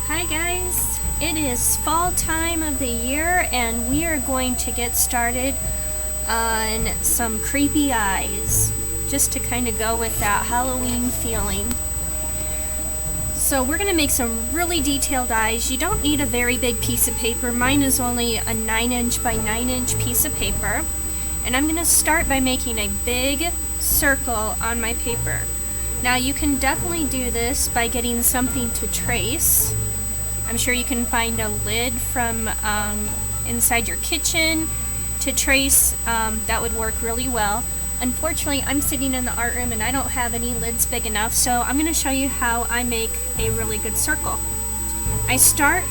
Hi guys, it is fall time of the year and we are going to get started on some creepy eyes just to kind of go with that Halloween feeling. So we're going to make some really detailed eyes. You don't need a very big piece of paper. Mine is only a 9" by 9" piece of paper. And I'm going to start by making a big circle on my paper. Now you can definitely do this by getting something to trace. I'm sure you can find a lid from inside your kitchen to trace. That would work really well. Unfortunately, I'm sitting in the art room and I don't have any lids big enough, so I'm going to show you how I make a really good circle. I start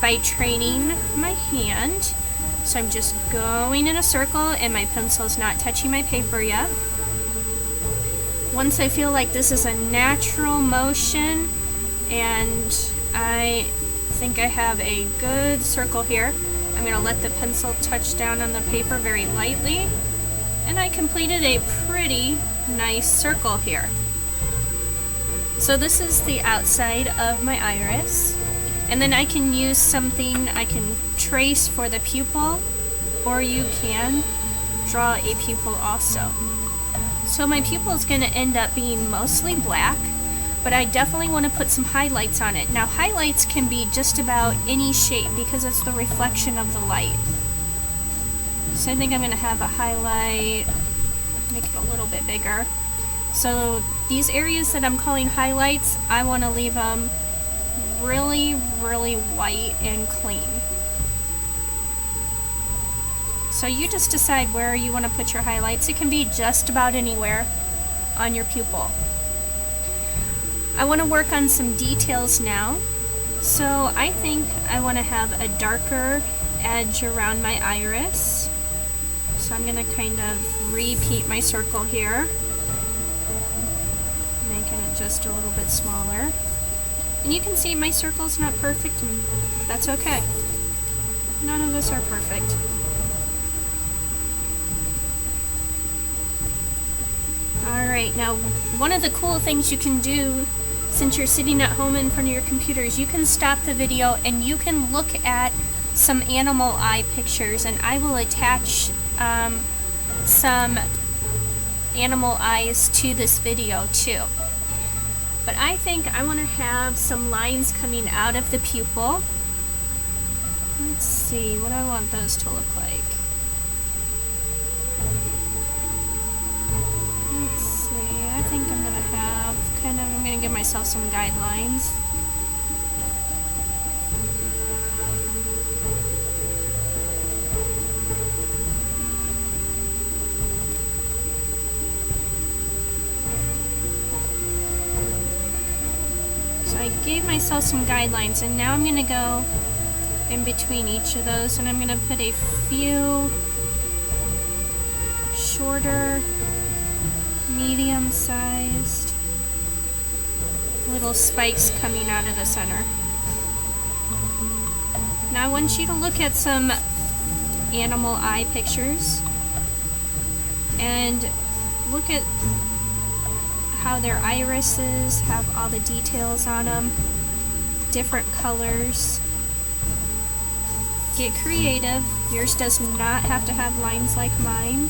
by training my hand. So I'm just going in a circle and my pencil is not touching my paper yet. Once I feel like this is a natural motion and I think I have a good circle here, I'm going to let the pencil touch down on the paper very lightly, and I completed a pretty nice circle here. So this is the outside of my iris, and then I can use something I can trace for the pupil, or you can draw a pupil also. So my pupil is going to end up being mostly black, but I definitely want to put some highlights on it. Now highlights can be just about any shape because it's the reflection of the light. So I think I'm going to have a highlight, make it a little bit bigger. So these areas that I'm calling highlights, I want to leave them really white and clean. So you just decide where you want to put your highlights. It can be just about anywhere on your pupil. I want to work on some details now. So I think I want to have a darker edge around my iris. So I'm going to kind of repeat my circle here, making it just a little bit smaller. And you can see my circle's not perfect, and that's okay. None of us are perfect. Alright, now one of the cool things you can do since you're sitting at home in front of your computers, you can stop the video and you can look at some animal eye pictures, and I will attach some animal eyes to this video too. But I think I want to have some lines coming out of the pupil. Let's see what I want those to look like. Let's see, I think I'm going to have I'm going to give myself some guidelines. I gave myself some guidelines, and now I'm going to go in between each of those, and I'm going to put a few shorter, medium-sized little spikes coming out of the center. Now I want you to look at some animal eye pictures and look at how their irises have all the details on them, different colors. Get creative. Yours does not have to have lines like mine.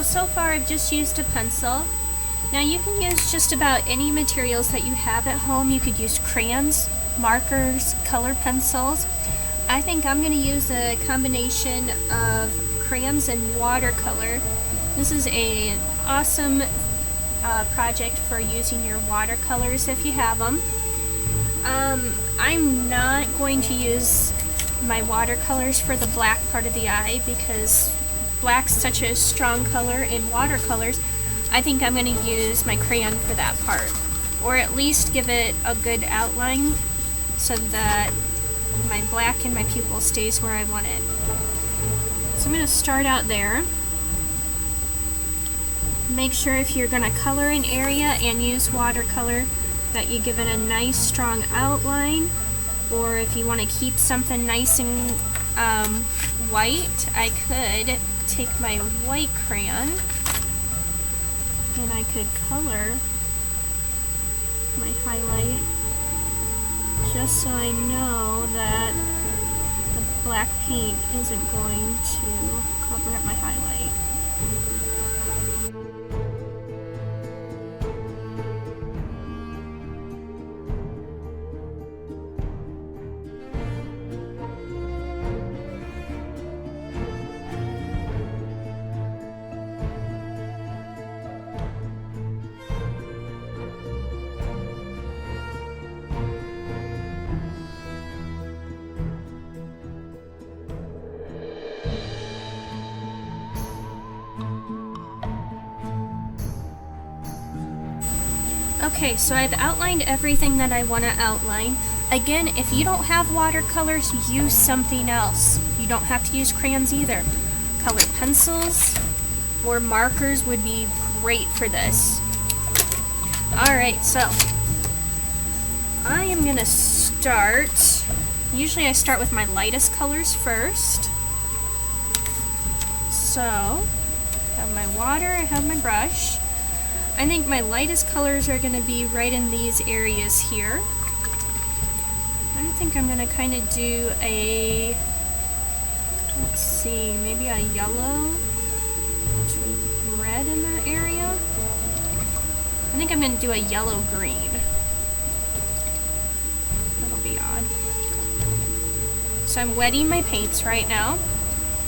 So far I've just used a pencil. Now you can use just about any materials that you have at home. You could use crayons, markers, colored pencils. I think I'm going to use a combination of crayons and watercolor. This is an awesome project for using your watercolors if you have them. I'm not going to use my watercolors for the black part of the eye because black's such a strong color in watercolors. I think I'm going to use my crayon for that part, or at least give it a good outline so that my black in my pupil stays where I want it. So I'm going to start out there. Make sure if you're going to color an area and use watercolor that you give it a nice strong outline Or if you want to keep something nice and white, I could take my white crayon and I could color my highlight just so I know that the black paint isn't going to cover up my highlight. Okay, so I've outlined everything that I want to outline. Again, if you don't have watercolors, use something else. You don't have to use crayons either. Colored pencils or markers would be great for this. Alright, so I am going to start. Usually I start with my lightest colors first. So, I have my water, I have my brush. I think my lightest colors are going to be right in these areas here. I think I'm going to kind of do a, let's see, maybe a yellow to red in that area. I think I'm going to do a yellow-green. That'll be odd. So I'm wetting my paints right now,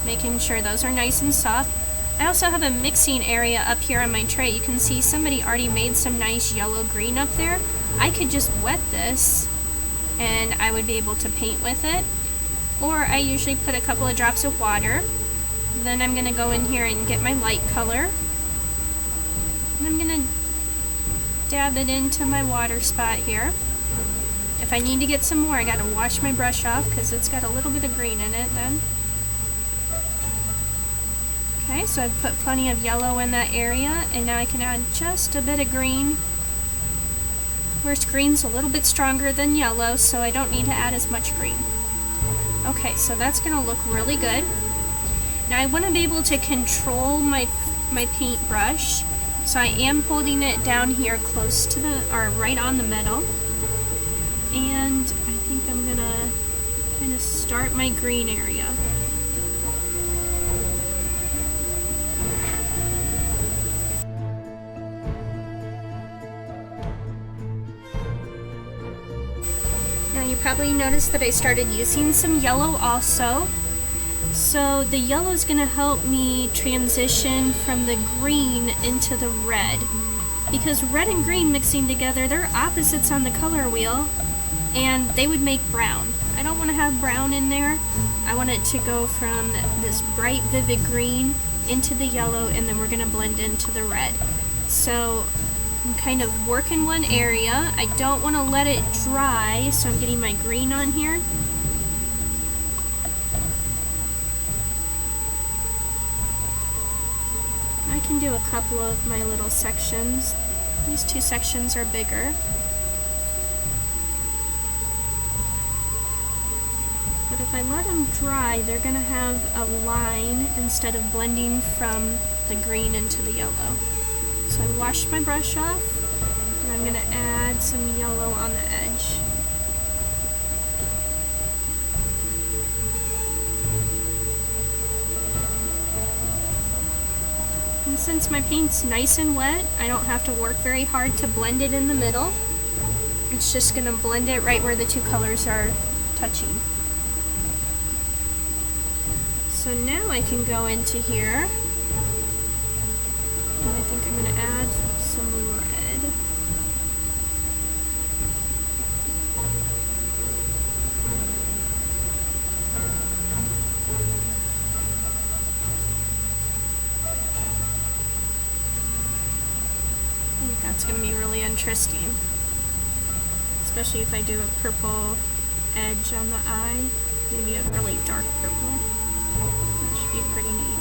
making sure those are nice and soft. I also have a mixing area up here on my tray. You can see somebody already made some nice yellow-green up there. I could just wet this and I would be able to paint with it. Or I usually put a couple of drops of water. Then I'm going to go in here and get my light color. And I'm going to dab it into my water spot here. If I need to get some more, I got to wash my brush off because it's got a little bit of green in it then. Okay, so I've put plenty of yellow in that area, and now I can add just a bit of green. Whereas green's a little bit stronger than yellow, so I don't need to add as much green. Okay, so that's going to look really good. Now I want to be able to control my paintbrush, so I am holding it down here close to the, or right on the metal. And I think I'm going to kind of start my green area. You probably noticed that I started using some yellow also. So the yellow is going to help me transition from the green into the red. Because red and green mixing together, they're opposites on the color wheel, and they would make brown. I don't want to have brown in there. I want it to go from this bright vivid green into the yellow, and then we're going to blend into the red. So I'm kind of working one area. I don't want to let it dry, so I'm getting my green on here. I can do a couple of my little sections. These two sections are bigger. But if I let them dry, they're going to have a line instead of blending from the green into the yellow. So I washed my brush off, and I'm going to add some yellow on the edge. And since my paint's nice and wet, I don't have to work very hard to blend it in the middle. It's just going to blend it right where the two colors are touching. So now I can go into here. I think I'm going to add some red. I think that's going to be really interesting. Especially if I do a purple edge on the eye. Maybe a really dark purple. That should be pretty neat.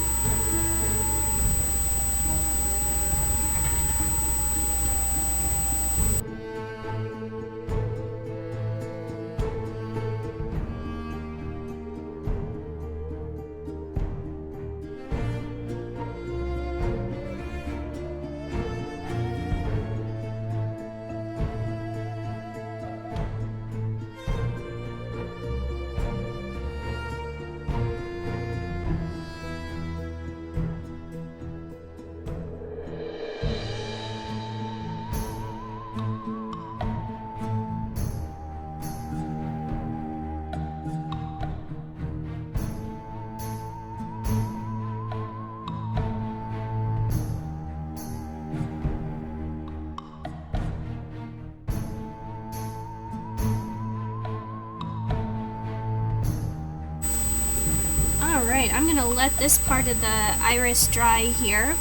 Alright, I'm going to let this part of the iris dry here.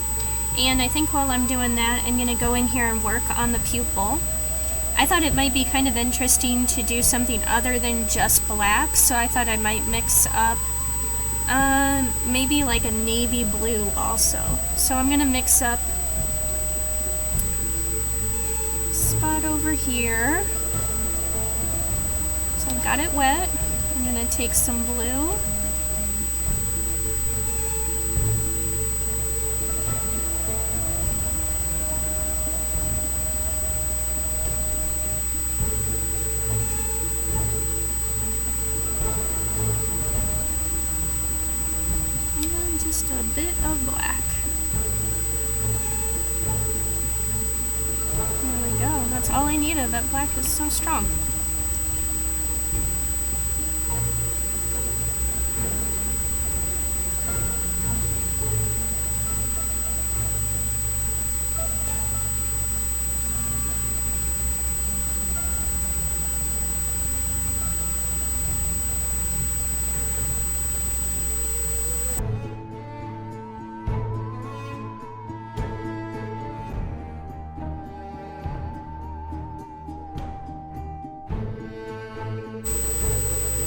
And I think while I'm doing that, I'm going to go in here and work on the pupil. I thought it might be kind of interesting to do something other than just black, so I thought I might mix up maybe like a navy blue also. So I'm going to mix up a spot over here. So I've got it wet. I'm going to take some blue. Just a bit of black. There we go. That's all I needed. That black is so strong.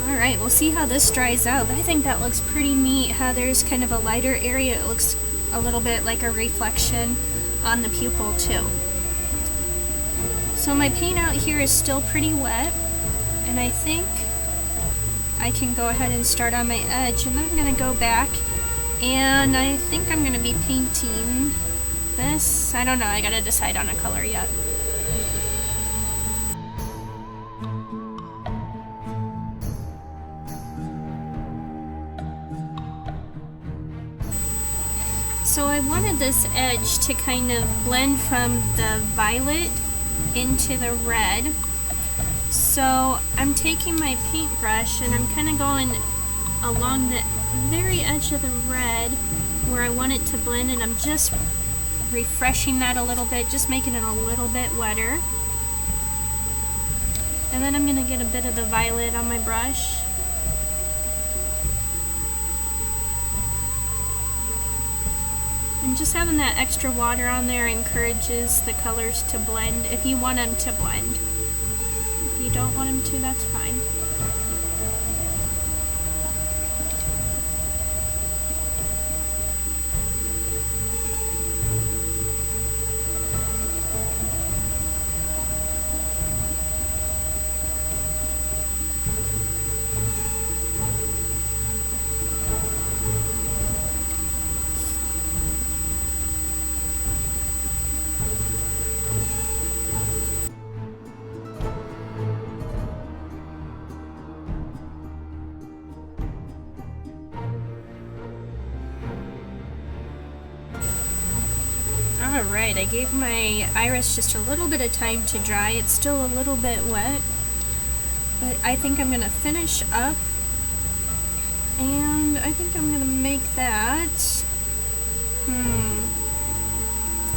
Alright, we'll see how this dries out. I think that looks pretty neat, how there's kind of a lighter area. It looks a little bit like a reflection on the pupil too. So my paint out here is still pretty wet, and I think I can go ahead and start on my edge, and then I'm going to go back, and I think I'm going to be painting this. I don't know, I gotta decide on a color yet. So I wanted this edge to kind of blend from the violet into the red. So I'm taking my paintbrush and I'm kind of going along the very edge of the red where I want it to blend, and I'm just refreshing that a little bit, just making it a little bit wetter. And then I'm going to get a bit of the violet on my brush. And just having that extra water on there encourages the colors to blend if you want them to blend. If you don't want them to, that's fine. Alright, I gave my iris just a little bit of time to dry. It's still a little bit wet, but I think I'm going to finish up, and I think I'm going to make that,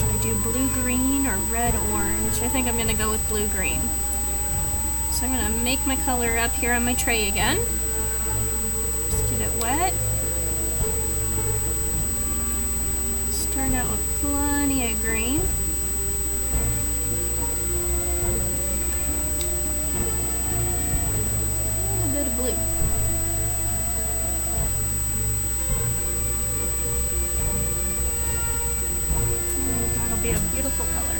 I do blue-green or red-orange? I think I'm going to go with blue-green. So I'm going to make my color up here on my tray again. Just get it wet. Start out with plenty of green. And a bit of blue. And that'll be a beautiful color.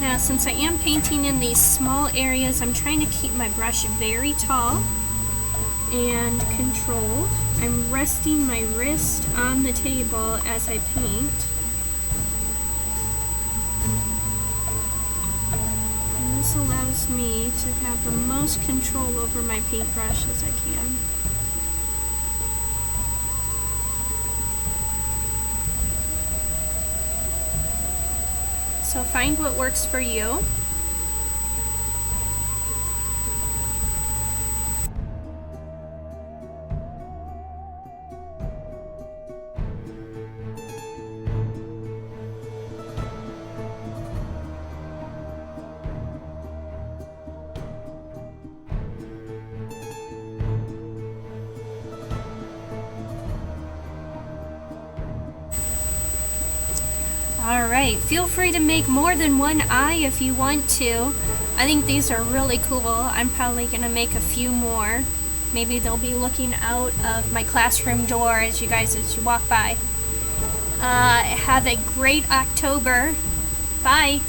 Now, since I am painting in these small areas, I'm trying to keep my brush very tall and controlled. I'm resting my wrist on the table as I paint. And this allows me to have the most control over my paintbrush as I can. So find what works for you. Alright, feel free to make more than one eye if you want to. I think these are really cool. I'm probably going to make a few more. Maybe they'll be looking out of my classroom door as you walk by. Have a great October. Bye.